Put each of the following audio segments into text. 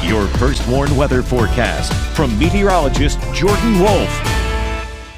your first warn weather forecast from meteorologist Jordan Wolfe.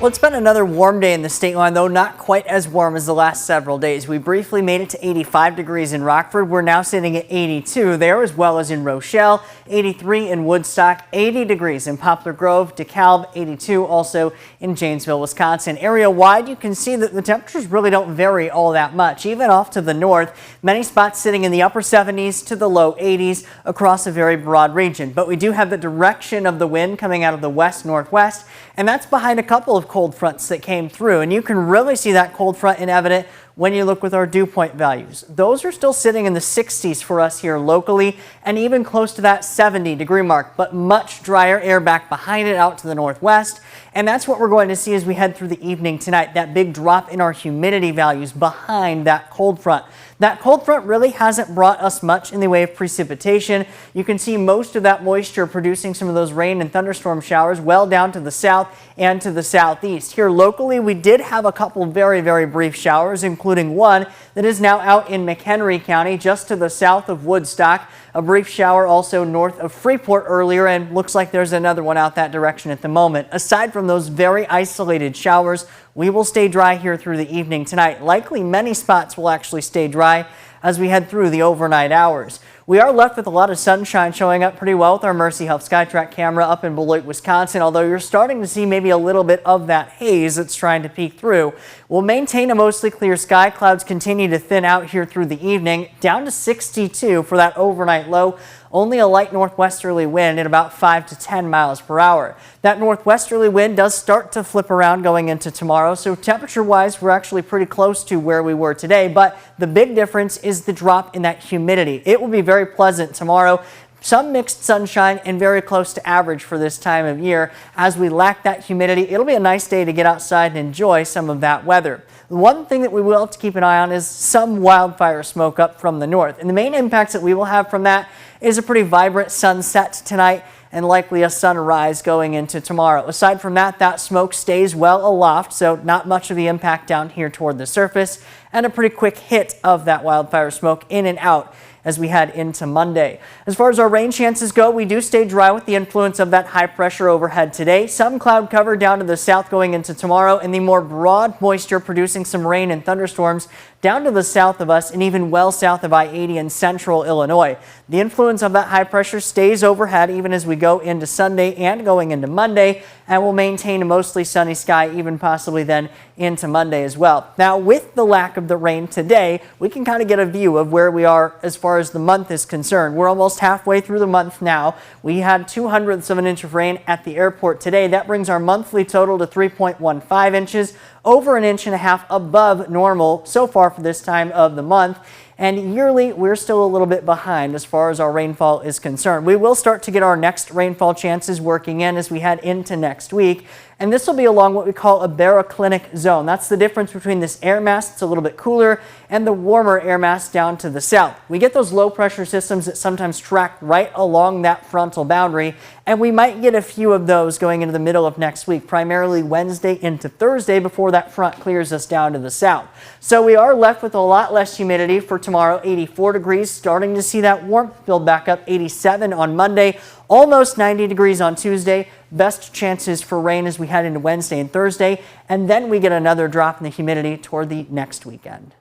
Well, it's been another warm day in the state line, though not quite as warm as the last several days. We briefly made it to 85 degrees in Rockford. We're now sitting at 82 there, as well as in Rochelle, 83 in Woodstock, 80 degrees in Poplar Grove, DeKalb, 82 also in Janesville, Wisconsin. Area-wide, you can see that the temperatures really don't vary all that much. Even off to the north, many spots sitting in the upper 70s to the low 80s across a very broad region. But we do have the direction of the wind coming out of the west-northwest, and that's behind a couple of cold fronts that came through, and you can really see that cold front in evident when you look with our dew point values. Those are still sitting in the 60s for us here locally, and even close to that 70-degree mark, but much drier air back behind it out to the northwest. And that's what we're going to see as we head through the evening tonight, that big drop in our humidity values behind that cold front. That cold front really hasn't brought us much in the way of precipitation. You can see most of that moisture producing some of those rain and thunderstorm showers well down to the south and to the southeast. Here locally, we did have a couple very, very brief showers, including one that is now out in McHenry County, just to the south of Woodstock. A brief shower also north of Freeport earlier, and looks like there's another one out that direction at the moment. Aside from those very isolated showers, we will stay dry here through the evening tonight. Likely many spots will actually stay dry as we head through the overnight hours. We are left with a lot of sunshine showing up pretty well with our Mercy Health SkyTrack camera up in Beloit, Wisconsin, although you're starting to see maybe a little bit of that haze that's trying to peek through. We'll maintain a mostly clear sky. Clouds continue to thin out here through the evening, down to 62 for that overnight low. Only a light northwesterly wind at about 5 to 10 miles per hour. That northwesterly wind does start to flip around going into tomorrow, so temperature-wise, we're actually pretty close to where we were today, but the big difference is the drop in that humidity. It will be very pleasant tomorrow. Some mixed sunshine and very close to average for this time of year. As we lack that humidity, it'll be a nice day to get outside and enjoy some of that weather. The one thing that we will have to keep an eye on is some wildfire smoke up from the north. And the main impacts that we will have from that is a pretty vibrant sunset tonight and likely a sunrise going into tomorrow. Aside from that, that smoke stays well aloft, so not much of the impact down here toward the surface, and a pretty quick hit of that wildfire smoke in and out as we head into Monday. As far as our rain chances go, we do stay dry with the influence of that high pressure overhead today. Some cloud cover down to the south going into tomorrow, and the more broad moisture producing some rain and thunderstorms down to the south of us and even well south of I-80 in central Illinois. The influence of that high pressure stays overhead even as we go into Sunday and going into Monday, and will maintain a mostly sunny sky even possibly then into Monday as well. Now, with the lack of the rain today, we can kind of get a view of where we are as far as the month is concerned. We're almost halfway through the month now. We had 0.02 of an inch of rain at the airport today. That brings our monthly total to 3.15 inches, over 1.5 inches above normal so far for this time of the month. And yearly, we're still a little bit behind as far as our rainfall is concerned. We will start to get our next rainfall chances working in as we head into next week. And this will be along what we call a baroclinic zone. That's the difference between this air mass that's a little bit cooler and the warmer air mass down to the south. We get those low pressure systems that sometimes track right along that frontal boundary, and we might get a few of those going into the middle of next week, primarily Wednesday into Thursday before that front clears us down to the south. So we are left with a lot less humidity for tomorrow, 84 degrees, starting to see that warmth build back up, 87 on Monday, almost 90 degrees on Tuesday. Best chances for rain as we head into Wednesday and Thursday, and then we get another drop in the humidity toward the next weekend.